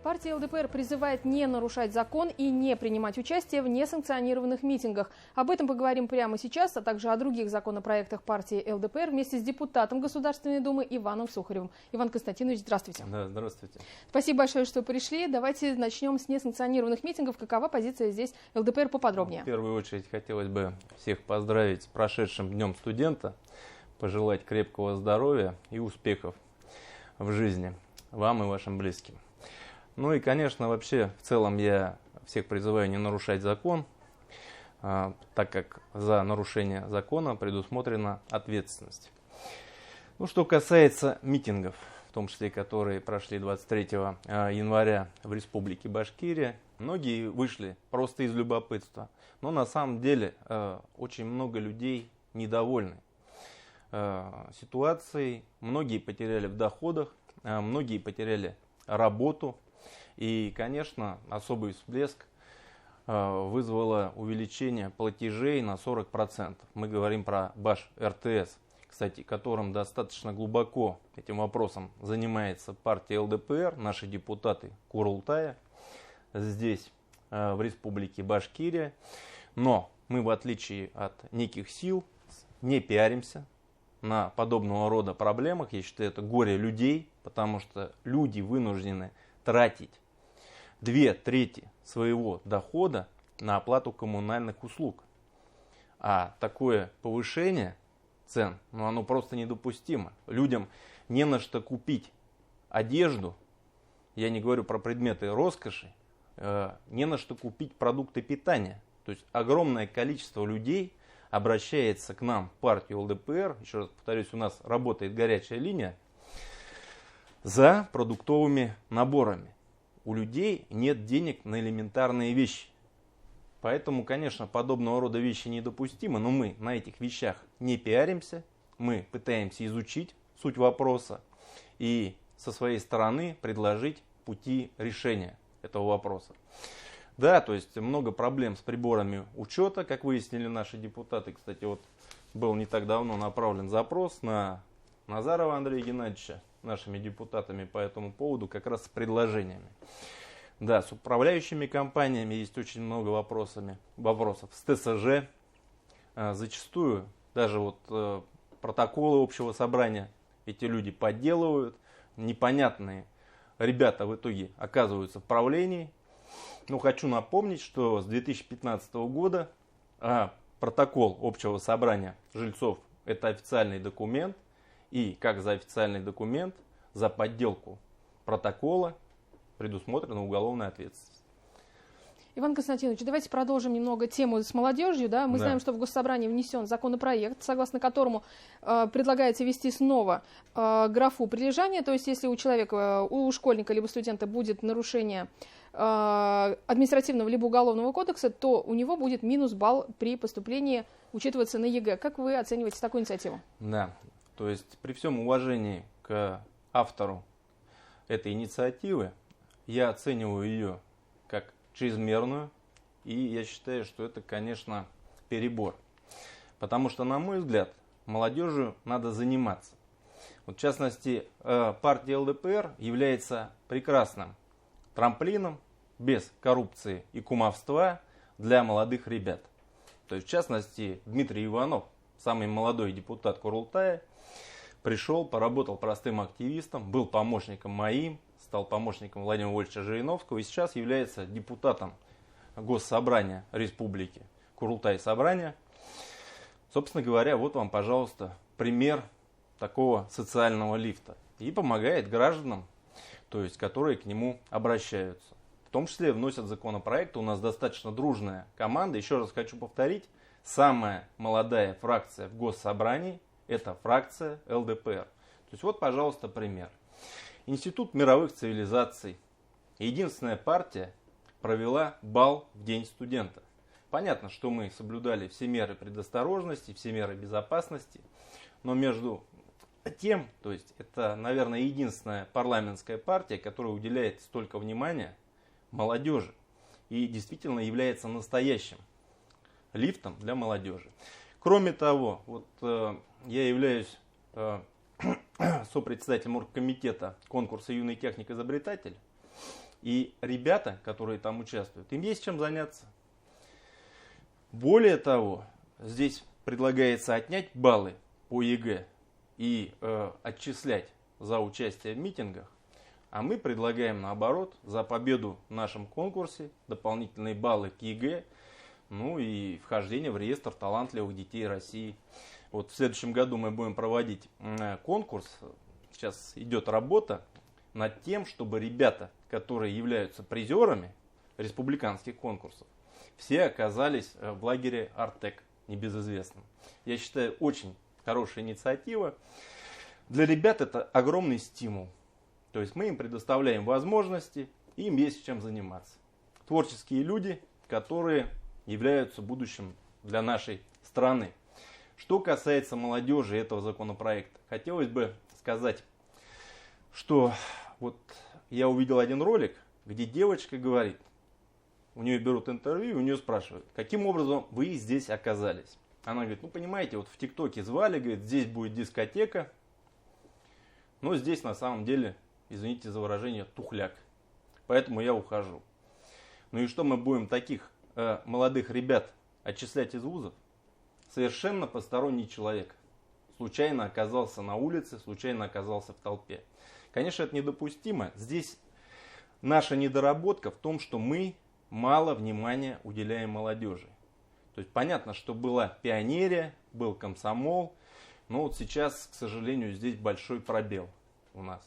Партия ЛДПР призывает не нарушать закон и не принимать участие в несанкционированных митингах. Об этом поговорим прямо сейчас, а также о других законопроектах партии ЛДПР вместе с депутатом Государственной Думы Иваном Сухаревым. Иван Константинович, здравствуйте. Да, здравствуйте. Спасибо большое, что пришли. Давайте начнем с несанкционированных митингов. Какова позиция здесь ЛДПР поподробнее? В первую очередь хотелось бы всех поздравить с прошедшим Днем студента, пожелать крепкого здоровья и успехов в жизни вам и вашим близким. Ну и, конечно, вообще, в целом я всех призываю не нарушать закон, так как за нарушение закона предусмотрена ответственность. Ну, что касается митингов, в том числе, которые прошли 23 января в Республике Башкирия, многие вышли просто из любопытства. Но на самом деле очень много людей недовольны ситуацией. Многие потеряли в доходах, многие потеряли работу. И, конечно, особый всплеск вызвало увеличение платежей на 40%. Мы говорим про Баш-РТС, кстати, которым достаточно глубоко этим вопросом занимается партия ЛДПР, наши депутаты Курултая здесь, в Республике Башкирия. Но мы, в отличие от неких сил, не пиаримся на подобного рода проблемах. Я считаю, это горе людей, потому что люди вынуждены тратить 2/3 своего дохода на оплату коммунальных услуг. А такое повышение цен, оно просто недопустимо. Людям не на что купить одежду, я не говорю про предметы роскоши, не на что купить продукты питания. То есть огромное количество людей обращается к нам, в партию ЛДПР, еще раз повторюсь, у нас работает горячая линия, за продуктовыми наборами. У людей нет денег на элементарные вещи. Поэтому, конечно, подобного рода вещи недопустимы, но мы на этих вещах не пиаримся, мы пытаемся изучить суть вопроса и со своей стороны предложить пути решения этого вопроса. Да, то есть много проблем с приборами учета, как выяснили наши депутаты. Кстати, вот был не так давно направлен запрос на Назарова Андрея Геннадьевича нашими депутатами по этому поводу, как раз с предложениями. Да, с управляющими компаниями есть очень много вопросов. С ТСЖ зачастую даже вот протоколы общего собрания эти люди подделывают. Непонятные ребята в итоге оказываются в правлении. Но хочу напомнить, что с 2015 года протокол общего собрания жильцов – это официальный документ. И как за официальный документ, за подделку протокола предусмотрена уголовная ответственность. Иван Константинович, давайте продолжим немного тему с молодежью. Да? Мы знаем, что в Госсобрании внесен законопроект, согласно которому предлагается ввести снова графу прилежания. То есть, если у человека, у школьника либо студента будет нарушение административного либо уголовного кодекса, то у него будет минус балл при поступлении учитываться на ЕГЭ. Как вы оцениваете такую инициативу? Да. То есть при всем уважении к автору этой инициативы, я оцениваю ее как чрезмерную, и я считаю, что это, конечно, перебор. Потому что, на мой взгляд, молодежью надо заниматься. Вот, в частности, партия ЛДПР является прекрасным трамплином без коррупции и кумовства для молодых ребят. То есть, в частности, Дмитрий Иванов, самый молодой депутат Курултая, пришел, поработал простым активистом, был помощником моим, стал помощником Владимира Вольфовича Жириновского и сейчас является депутатом Госсобрания Республики Курултай собрания. Собственно говоря, вот вам, пожалуйста, пример такого социального лифта. И помогает гражданам, то есть, которые к нему обращаются. В том числе вносят законопроекты. У нас достаточно дружная команда. Еще раз хочу повторить, самая молодая фракция в Госсобрании – это фракция ЛДПР. То есть вот, пожалуйста, пример. Институт мировых цивилизаций. Единственная партия провела бал в День студента. Понятно, что мы соблюдали все меры предосторожности, все меры безопасности. Но между тем, то есть это, наверное, единственная парламентская партия, которая уделяет столько внимания молодежи. И действительно является настоящим лифтом для молодежи. Кроме того, вот я являюсь сопредседателем оргкомитета конкурса «Юный техник-изобретатель». И ребята, которые там участвуют, им есть чем заняться. Более того, здесь предлагается отнять баллы по ЕГЭ и отчислять за участие в митингах, а мы предлагаем наоборот за победу в нашем конкурсе дополнительные баллы к ЕГЭ, ну и вхождение в реестр талантливых детей России. Вот в следующем году мы будем проводить конкурс, сейчас идет работа над тем, чтобы ребята, которые являются призерами республиканских конкурсов, все оказались в лагере Артек, небезызвестном. Я считаю, очень хорошая инициатива. Для ребят это огромный стимул. То есть мы им предоставляем возможности, им есть чем заниматься. Творческие люди, которые являются будущим для нашей страны. Что касается молодежи этого законопроекта, хотелось бы сказать, что вот я увидел один ролик, где девочка говорит, у нее берут интервью, у нее спрашивают, каким образом вы здесь оказались. Она говорит, ну понимаете, вот в ТикТоке звали, говорит, здесь будет дискотека, но здесь на самом деле, извините за выражение, тухляк. Поэтому я ухожу. Ну и что мы будем таких молодых ребят отчислять из вузов? Совершенно посторонний человек. Случайно оказался на улице, случайно оказался в толпе. Конечно, это недопустимо. Здесь наша недоработка в том, что мы мало внимания уделяем молодежи. То есть понятно, что была пионерия, был комсомол, но вот сейчас, к сожалению, здесь большой пробел у нас.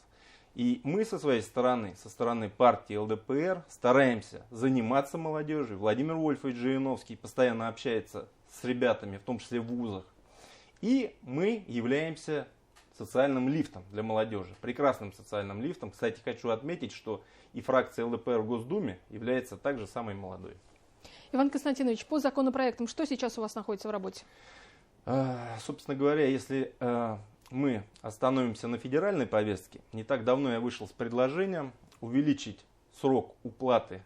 И мы со своей стороны, со стороны партии ЛДПР, стараемся заниматься молодежью. Владимир Вольфович Жириновский постоянно общается с ребятами, в том числе в вузах. И мы являемся социальным лифтом для молодежи, прекрасным социальным лифтом. Кстати, хочу отметить, что и фракция ЛДПР в Госдуме является также самой молодой. Иван Константинович, по законопроектам, что сейчас у вас находится в работе? Собственно говоря, если мы остановимся на федеральной повестке, не так давно я вышел с предложением увеличить срок уплаты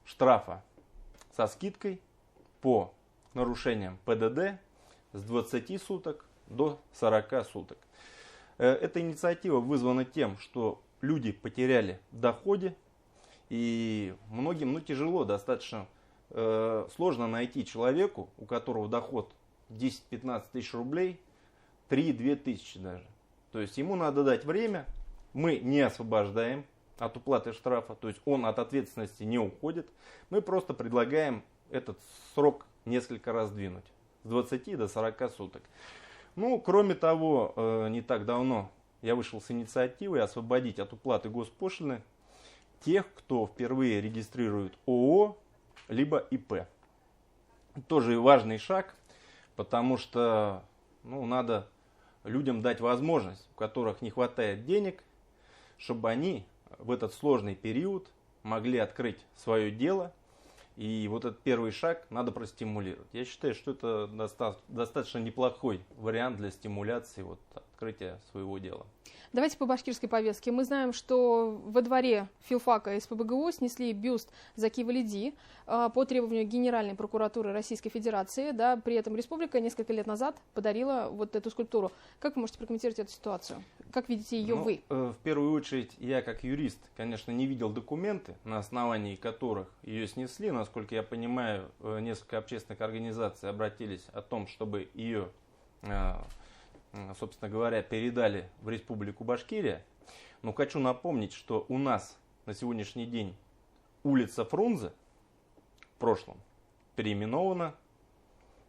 штрафа со скидкой по нарушениям ПДД с 20 суток до 40 суток. Эта инициатива вызвана тем, что люди потеряли в доходе, и многим тяжело, достаточно сложно найти человеку, у которого доход 10-15 тысяч рублей, 3-2 тысячи даже. То есть ему надо дать время, мы не освобождаем от уплаты штрафа, то есть он от ответственности не уходит. Мы просто предлагаем этот срок несколько раз сдвинуть, с 20 до 40 суток. Ну, кроме того, не так давно я вышел с инициативой освободить от уплаты госпошлины тех, кто впервые регистрирует ООО, либо ИП. Тоже важный шаг, потому что надо людям дать возможность, у которых не хватает денег, чтобы они в этот сложный период могли открыть свое дело. И вот этот первый шаг надо простимулировать. Я считаю, что это достаточно неплохой вариант для стимуляции открытия своего дела. Давайте по башкирской повестке. Мы знаем, что во дворе филфака СПбГУ снесли бюст Заки Валиди по требованию Генеральной прокуратуры Российской Федерации. Да, при этом республика несколько лет назад подарила вот эту скульптуру. Как вы можете прокомментировать эту ситуацию? Как видите ее вы? В первую очередь, я как юрист, конечно, не видел документы, на основании которых ее снесли. Насколько я понимаю, несколько общественных организаций обратились о том, чтобы ее, собственно говоря, передали в Республику Башкирия. Но хочу напомнить, что у нас на сегодняшний день улица Фрунзе в прошлом переименована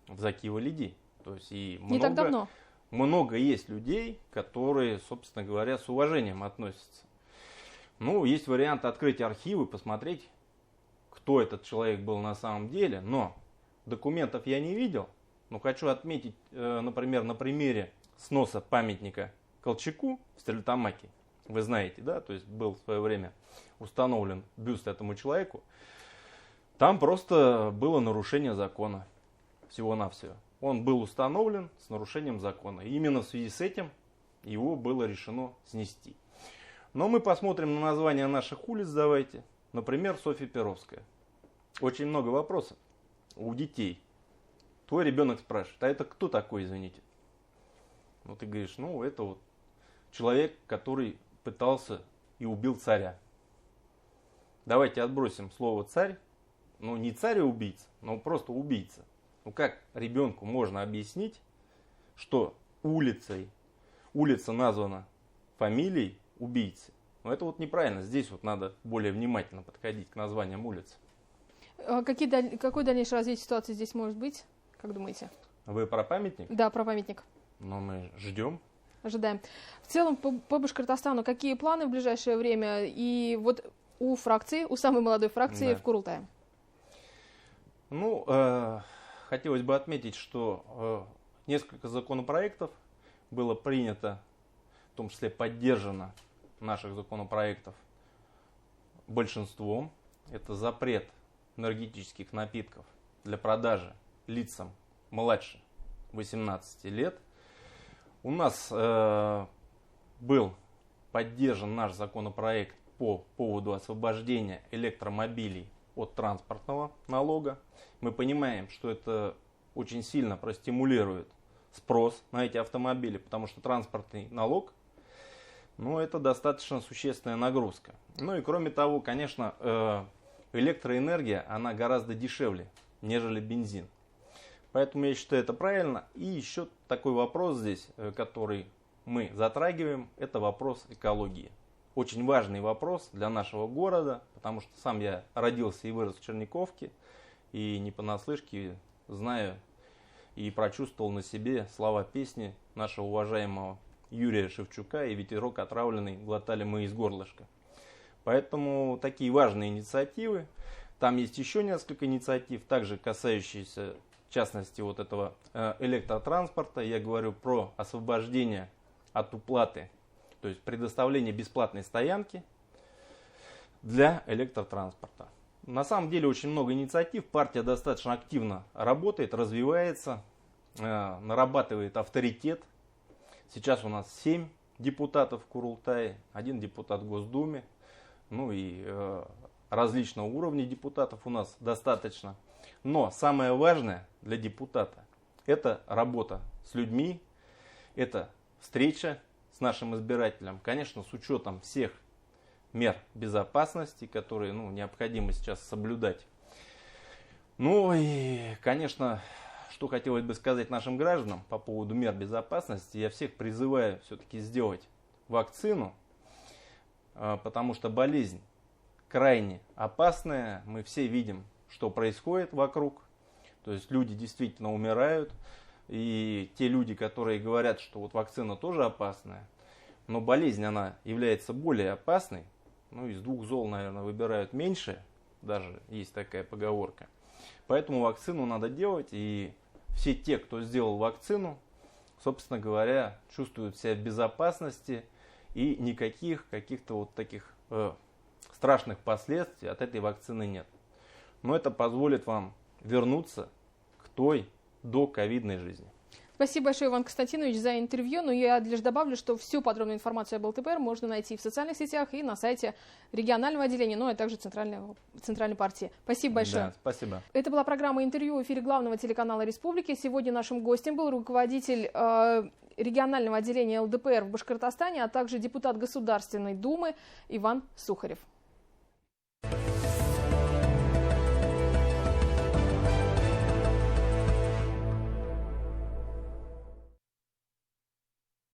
в Заки Валиди. То есть и не так давно. Много есть людей, которые, собственно говоря, с уважением относятся. Есть вариант открыть архивы, посмотреть, кто этот человек был на самом деле. Но документов я не видел. Но хочу отметить, например, на примере сноса памятника Колчаку в Стерлитамаке. Вы знаете, да, то есть был в свое время установлен бюст этому человеку. Там просто было нарушение закона. Всего-навсего. Он был установлен с нарушением закона. И именно в связи с этим его было решено снести. Но мы посмотрим на названия наших улиц, давайте. Например, Софья Перовская. Очень много вопросов у детей. Твой ребенок спрашивает, а это кто такой, извините? Ты говоришь, это человек, который пытался и убил царя. давайте отбросим слово «царь». Ну, не царь и убийца, но просто убийца. Ну, как ребенку можно объяснить, что улица названа фамилией убийцы? Ну, это вот неправильно. Здесь вот надо более внимательно подходить к названиям улиц. Какое дальнейшее развитие ситуации здесь может быть? Как думаете? Вы про памятник? Да, про памятник. Но мы ждем. Ожидаем. В целом, по Башкортостану какие планы в ближайшее время? И вот у фракции, у самой молодой фракции в Курултае? Ну, хотелось бы отметить, что несколько законопроектов было принято, в том числе поддержано наших законопроектов большинством. Это запрет энергетических напитков для продажи лицам младше 18 лет. У нас был поддержан наш законопроект по поводу освобождения электромобилей от транспортного налога. Мы понимаем, что это очень сильно простимулирует спрос на эти автомобили, потому что транспортный налог, ну, это достаточно существенная нагрузка. Ну и кроме того, конечно, электроэнергия, она гораздо дешевле, нежели бензин. Поэтому я считаю это правильно. И еще такой вопрос здесь, который мы затрагиваем, это вопрос экологии. Очень важный вопрос для нашего города, потому что сам я родился и вырос в Черниковке, и не понаслышке знаю и прочувствовал на себе слова песни нашего уважаемого Юрия Шевчука «И ветерок отравленный глотали мы из горлышка». Поэтому такие важные инициативы. Там есть еще несколько инициатив, также касающиеся, в частности, вот этого электротранспорта. Я говорю про освобождение от уплаты, то есть предоставление бесплатной стоянки для электротранспорта. На самом деле очень много инициатив. Партия достаточно активно работает, развивается, нарабатывает авторитет. Сейчас у нас 7 депутатов в Курултае, 1 депутат в Госдуме. Ну и различного уровня депутатов у нас достаточно. Но самое важное для депутата — это работа с людьми, это встреча с нашим избирателем. Конечно, с учетом всех мер безопасности, которые необходимо сейчас соблюдать. Ну и, конечно, что хотелось бы сказать нашим гражданам по поводу мер безопасности. Я всех призываю все-таки сделать вакцину, потому что болезнь крайне опасная. Мы все видим, что происходит вокруг. То есть люди действительно умирают. И те люди, которые говорят, что вот вакцина тоже опасная, но болезнь она является более опасной. Ну, из двух зол, наверное, выбирают меньше. Даже есть такая поговорка. Поэтому вакцину надо делать. И все те, кто сделал вакцину, собственно говоря, чувствуют себя в безопасности. И никаких каких-то вот таких страшных последствий от этой вакцины нет. Но это позволит вам вернуться к той доковидной жизни. Спасибо большое, Иван Константинович, за интервью. Но я лишь добавлю, что всю подробную информацию об ЛДПР можно найти в социальных сетях и на сайте регионального отделения, ну и также Центральной партии. Спасибо большое. Да, спасибо. Это была программа «Интервью» в эфире главного телеканала Республики. Сегодня нашим гостем был руководитель регионального отделения ЛДПР в Башкортостане, а также депутат Государственной Думы Иван Сухарев.